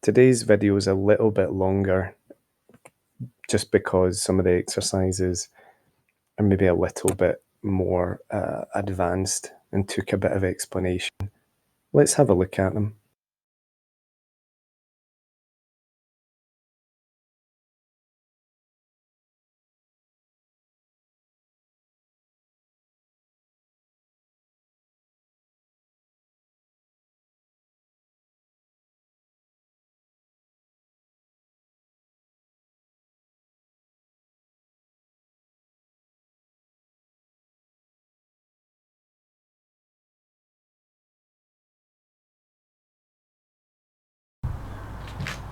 Today's video is a little bit longer just because some of the exercises are maybe a little bit more advanced and took a bit of explanation. Let's have a look at them.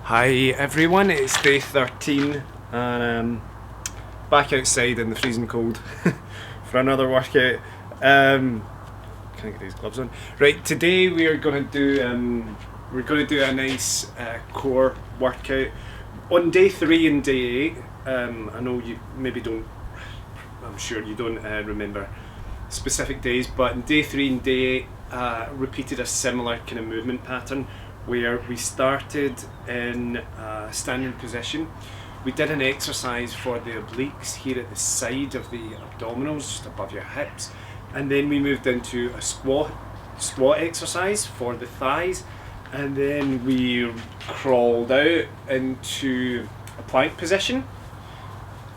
Hi everyone, it's day 13 and back outside in the freezing cold for another workout. Can I get these gloves on? Right, today we are going to do a nice core workout on day 3 and day 8. I know you maybe don't, I'm sure you don't remember specific days, but in day 3 and day 8 repeated a similar kind of movement pattern where we started in a standing position. We did an exercise for the obliques here at the side of the abdominals, just above your hips, and then we moved into a squat exercise for the thighs, and then we crawled out into a plank position.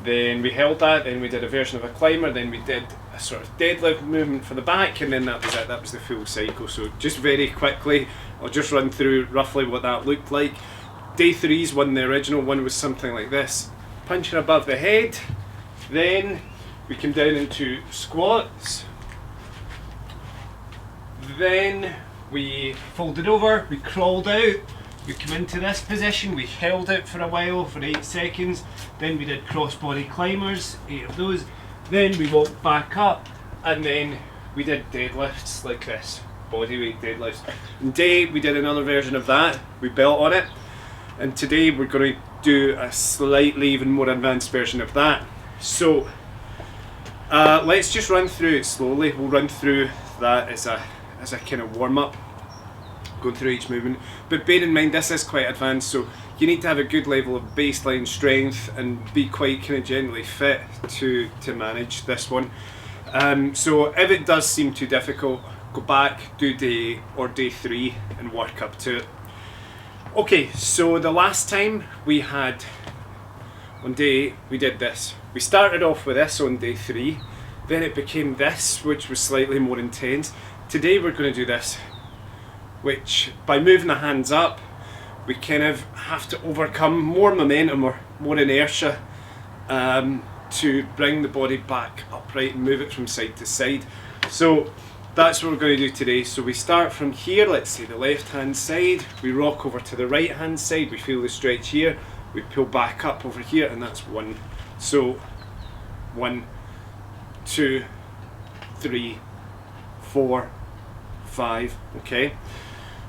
Then we held that, then we did a version of a climber, then we did a sort of deadlift movement for the back, and then that was it, that was the full cycle. So just very quickly, I'll just run through roughly what that looked like. Day 3's one, the original one, was something like this. Punching above the head, then we came down into squats, then we folded over, we crawled out, we came into this position, we held it for a while, for 8 seconds, then we did crossbody climbers, 8 of those, then we walked back up, and then we did deadlifts like this, bodyweight deadlifts. And day we did another version of that, we built on it, and today we're going to do a slightly even more advanced version of that. So let's just run through it slowly. We'll run through that as a kind of warm up, going through each movement, but bear in mind this is quite advanced, so you need to have a good level of baseline strength and be quite kind of generally fit to manage this one. So if it does seem too difficult, go back, do day or day 3 and work up to it. Okay, so the last time we had, on day 8, we did this. We started off with this on day 3, then it became this, which was slightly more intense. Today we're going to do this, which by moving the hands up, we kind of have to overcome more momentum or more inertia to bring the body back upright and move it from side to side. So that's what we're going to do today. So we start from here, let's say the left hand side, we rock over to the right hand side, we feel the stretch here, we pull back up over here, and that's 1. So 1, 2, 3, 4, 5, okay?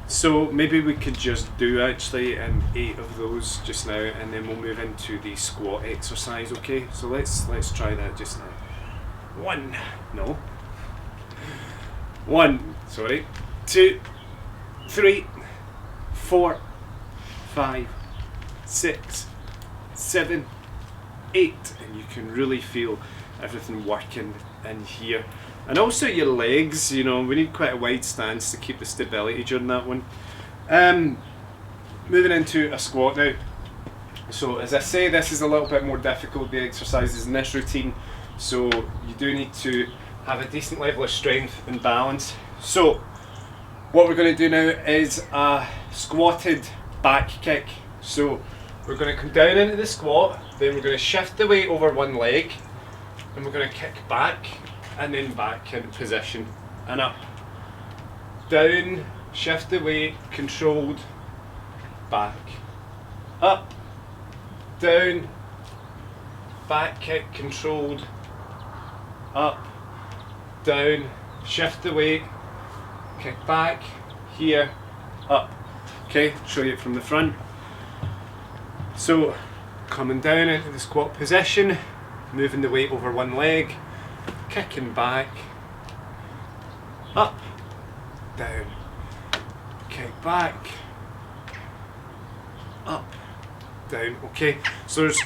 So maybe we could just do actually 8 of those just now, and then we'll move into the squat exercise, okay? So let's try that just now. 1, no. 1, sorry. 2, 3, 4, 5, 6, 7, 8, and you can really feel everything working in here. And also your legs, you know, we need quite a wide stance to keep the stability during that one. Moving into a squat now. So as I say, this is a little bit more difficult, the exercises in this routine, so you do need to have a decent level of strength and balance. So what we're going to do now is a squatted back kick. So we're going to come down into the squat, then we're going to shift the weight over one leg, and we're going to kick back, and then back in position, and up, down, shift the weight, controlled, back, up, down, back kick, controlled, up, down, shift the weight, kick back, here, up. Okay, show you it from the front. So coming down into the squat position, moving the weight over one leg, kicking back, up, down, kick back, up, down. Okay, so there's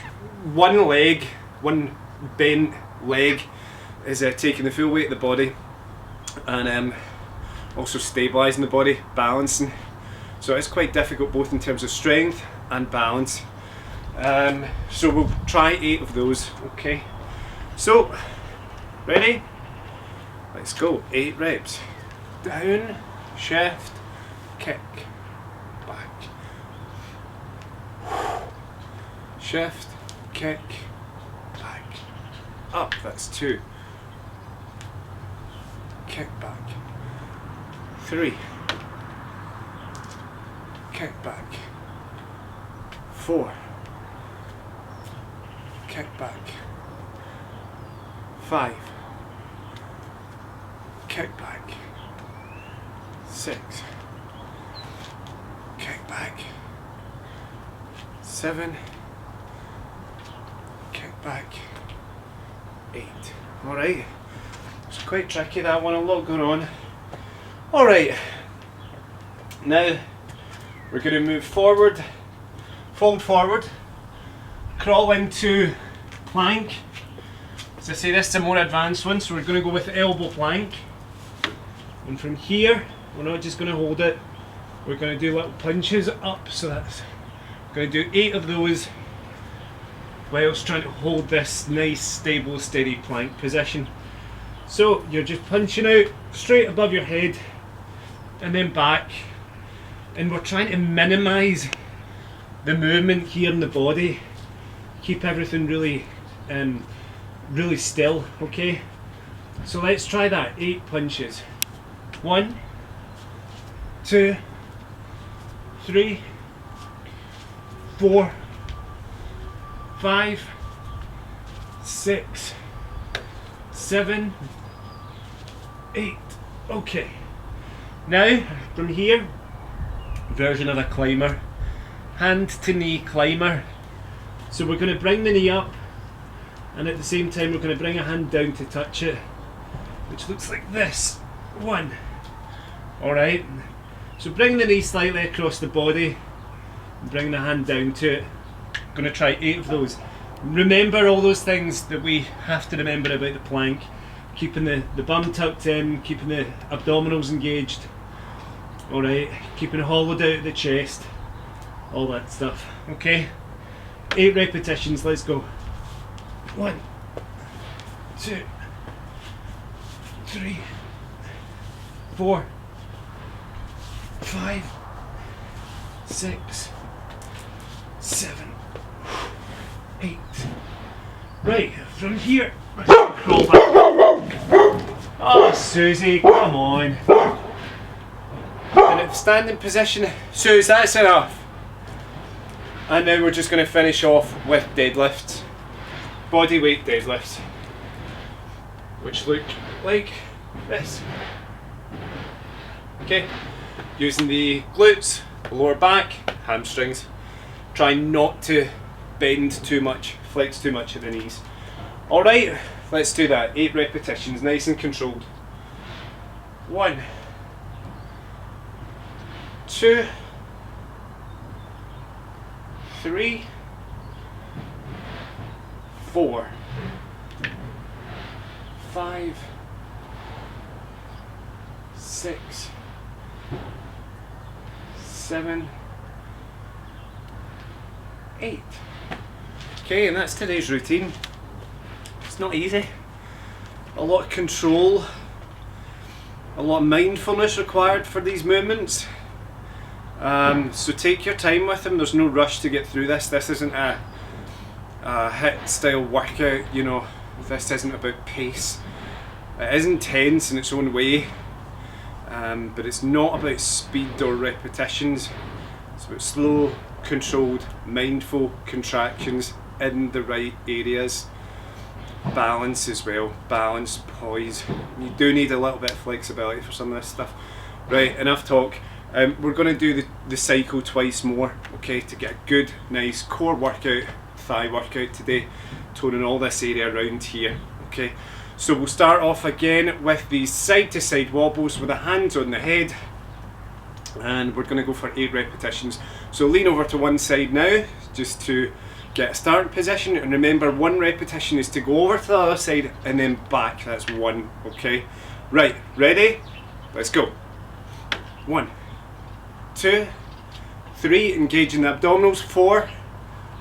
one leg, one bent leg is taking the full weight of the body, and also stabilising the body, balancing. So it's quite difficult both in terms of strength and balance. So we'll try 8 of those. Okay, so ready? Let's go. 8 reps. Down, shift, kick, back. Shift, kick, back. Up, that's 2. Kick back. 3. Kick back. 4. Kick back. 5. Kick back. 6. Kick back. 7. Kick back. 8. Alright. It's quite tricky, that one, a lot going on. Alright. Now we're going to move forward, fold forward, crawl into plank. As I say, this is a more advanced one, so we're going to go with elbow plank. And from here, we're not just going to hold it, we're going to do little punches up. So that's going to do 8 of those whilst trying to hold this nice, stable, steady plank position. So you're just punching out straight above your head and then back, and we're trying to minimise the movement here in the body, keep everything really really still. Okay, so let's try that. 8 punches. 1, 2, 3, 4, 5, 6, 7, 8. Okay, now from here, version of a climber, hand to knee climber. So we're going to bring the knee up, and at the same time we're going to bring a hand down to touch it, which looks like this. 1. Alright, so bring the knee slightly across the body and bring the hand down to it. I'm going to try 8 of those. Remember all those things that we have to remember about the plank. Keeping the bum tucked in, keeping the abdominals engaged. Alright, keeping it hollowed out of the chest. All that stuff. Okay, 8 repetitions, let's go. 1, 2, 3, 4, 5, 6, 7, 8. Right, from here, crawl back. Oh, Susie, come on. And at standing position, Suze, that's enough. And now we're just going to finish off with deadlifts. Body weight deadlifts. Which look like this. Okay, using the glutes, the lower back, hamstrings. Try not to bend too much, flex too much at the knees. Alright, let's do that. 8 repetitions, nice and controlled. 1, 2, 3, 4, 5, 6, 7, 8. Okay, and that's today's routine. It's not easy. A lot of control, a lot of mindfulness required for these movements. So take your time with them. There's no rush to get through this. This isn't a HIIT style workout, you know. This isn't about pace. It is intense in its own way, but it's not about speed or repetitions. It's about slow, controlled, mindful contractions in the right areas. Balance as well, balance, poise. You do need a little bit of flexibility for some of this stuff. Right, enough talk. We're going to do the cycle twice more, okay, to get a good, nice core workout, thigh workout today, toning all this area around here, okay. So we'll start off again with these side to side wobbles with the hands on the head, and we're going to go for 8 repetitions. So lean over to one side now, just to get a starting position, and remember 1 repetition is to go over to the other side and then back. That's 1, okay? Right, ready? Let's go. 1, 2, 3, engaging the abdominals, 4,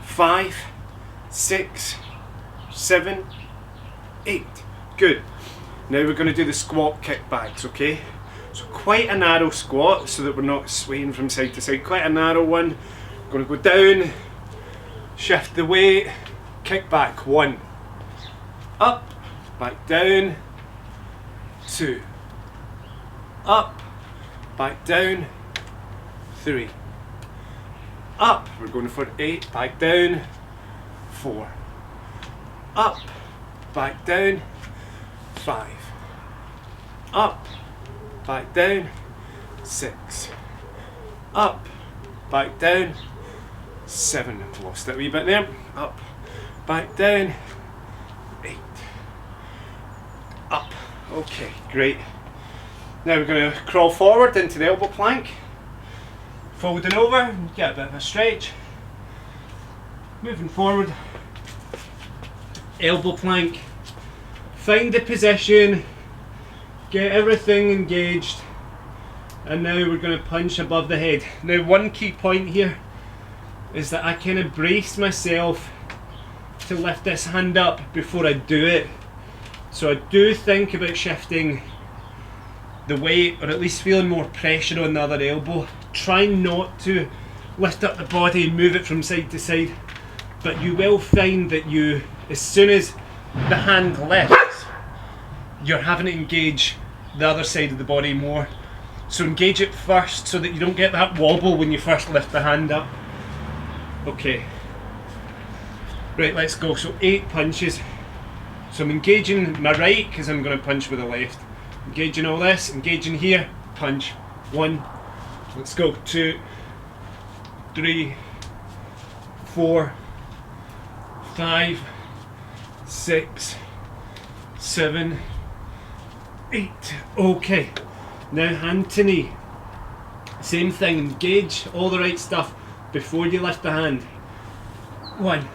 5, 6, 7, 8. Good. Now we're going to do the squat kickbacks, okay? So quite a narrow squat so that we're not swaying from side to side. Quite a narrow one. Going to go down, shift the weight, kick back. 1, up, back down, 2, up, back down, 3, up, we're going for 8, back down, 4, up, back down, 5, up, back down, 6, up, back down, 7, I've lost it a wee bit there, up, back down, 8, up, okay, great. Now we're going to crawl forward into the elbow plank, folding over, get a bit of a stretch, moving forward, elbow plank, find the position, get everything engaged, and now we're going to punch above the head. Now one key point here is that I kind of brace myself to lift this hand up before I do it. So I do think about shifting the weight, or at least feeling more pressure on the other elbow. Try not to lift up the body and move it from side to side, but you will find that as soon as the hand lifts, you're having to engage the other side of the body more. So engage it first so that you don't get that wobble when you first lift the hand up. Okay. Right, let's go. So 8 punches. So I'm engaging my right because I'm going to punch with the left. Engaging all this, engaging here, punch. 1, let's go. 2, 3, 4, 5, 6, 7, 8. Okay, now hand to knee. Same thing, engage all the right stuff before you lift the hand. 1,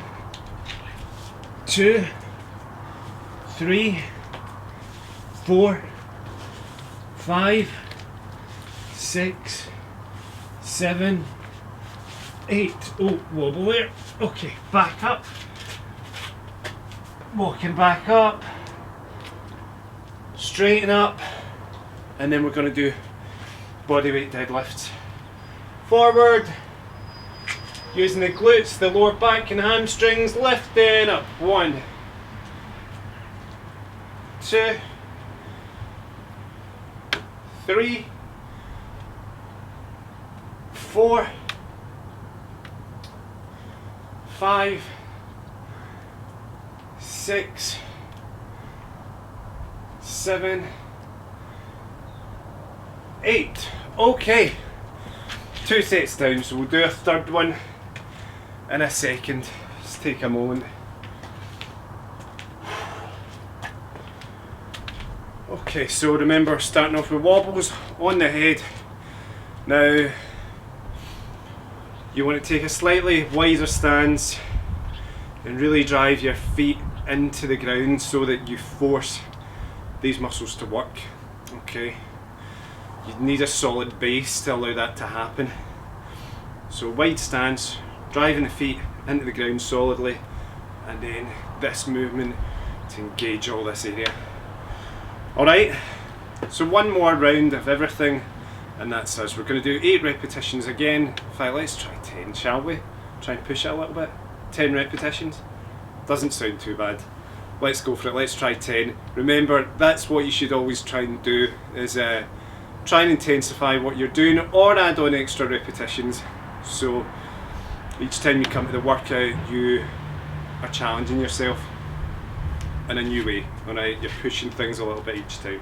2, 3, 4, 5, 6, 7, 8. Oh, wobble there. Okay, back up. Walking back up. Straighten up. And then we're going to do bodyweight deadlifts. Forward. Using the glutes, the lower back and hamstrings. Lifting up. 1, 2, 3, 4, 5, 6, 7, 8. Okay, 2 sets down, so we'll do a third one in a second. Just take a moment. Okay, so remember, starting off with wobbles on the head. Now you want to take a slightly wider stance and really drive your feet into the ground so that you force these muscles to work. Okay, you need a solid base to allow that to happen. So wide stance, driving the feet into the ground solidly, and then this movement to engage all this area. Alright, so one more round of everything and that's us. We're going to do 8 repetitions again. In fact, let's try 10, shall we? Try and push it a little bit. 10 repetitions. Doesn't sound too bad. Let's go for it, let's try 10. Remember, that's what you should always try and do, is try and intensify what you're doing or add on extra repetitions. So each time you come to the workout, you are challenging yourself in a new way. Alright, you're pushing things a little bit each time.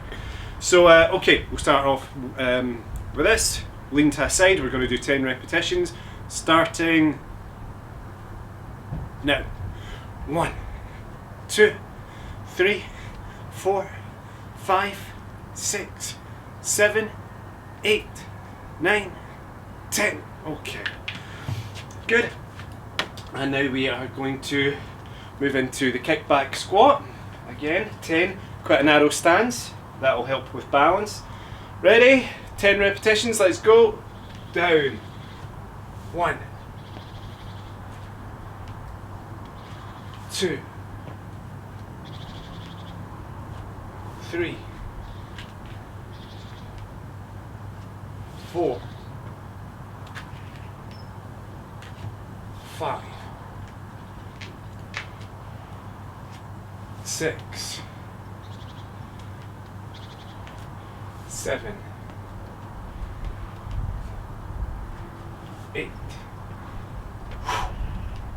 So okay, we'll start off with this. Lean to a side, we're going to do 10 repetitions, starting now. 1, 2, 3, 4, 5, 6, 7, 8, 9, 10. Okay. Good. And now we are going to move into the kickback squat. Again, 10. Quite a narrow stance. That will help with balance. Ready? 10 repetitions. Let's go. Down. 1. 2. 3. 4. 5. 6. 7. 8.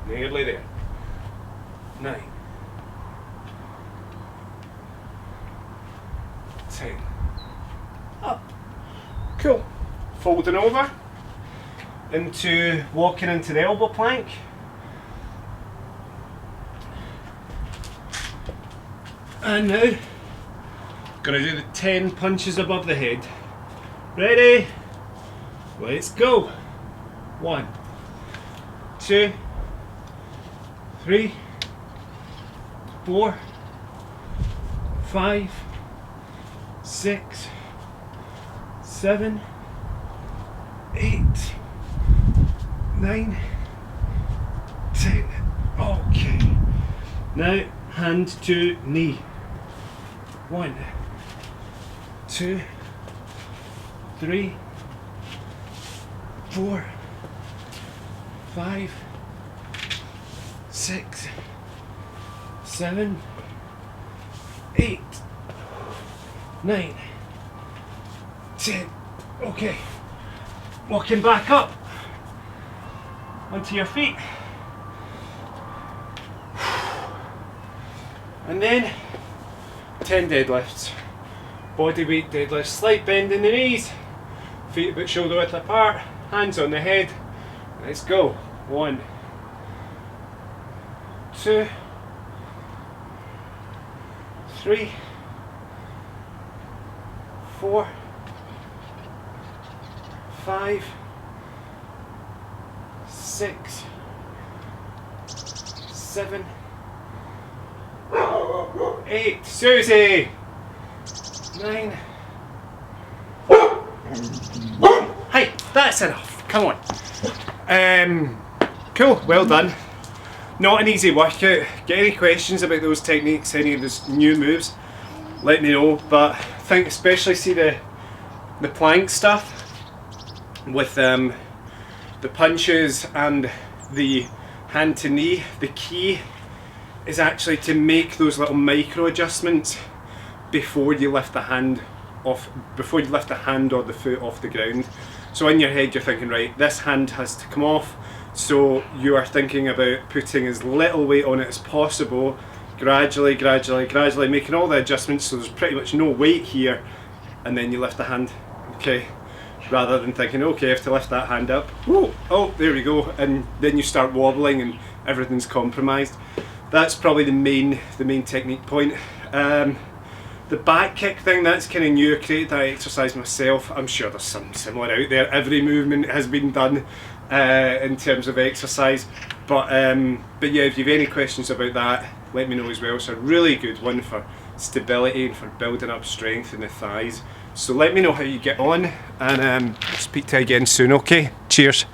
Nearly there. 9. 10. Up. Cool. Folding over into walking into the elbow plank. And now gonna do the 10 punches above the head. Ready? Let's go. 1, 2, 3, 4, 5, 6, 7, 8, 9, 10. Okay. Now hand to knee. 1, 2, 3, 4, 5, 6, 7, 8, 9, 10. Okay. Walking back up onto your feet. And then 10 deadlifts. Body weight deadlifts. Slight bend in the knees. Feet about shoulder width apart. Hands on the head. Let's go. 1, 2, 3, 4, 5, 6, 7, 8. Susie! 9. Hey, that's enough. Come on. Cool, well done. Not an easy workout. Get any questions about those techniques, any of those new moves, let me know. But I think especially see the plank stuff with the punches and the hand to knee. The key is actually to make those little micro adjustments before you lift the hand off, before you lift the hand or the foot off the ground. So in your head you're thinking, right, this hand has to come off, so you are thinking about putting as little weight on it as possible, gradually making all the adjustments so there's pretty much no weight here, and then you lift the hand, okay? Rather than thinking, okay, I have to lift that hand up, whoa, oh, there we go, and then you start wobbling and everything's compromised. That's probably the main technique point. The back kick thing, that's kind of new. I created that exercise myself. I'm sure there's something similar out there. Every movement has been done in terms of exercise. But yeah, if you have any questions about that, let me know as well. It's a really good one for stability and for building up strength in the thighs. So let me know how you get on, and speak to you again soon, okay? Cheers.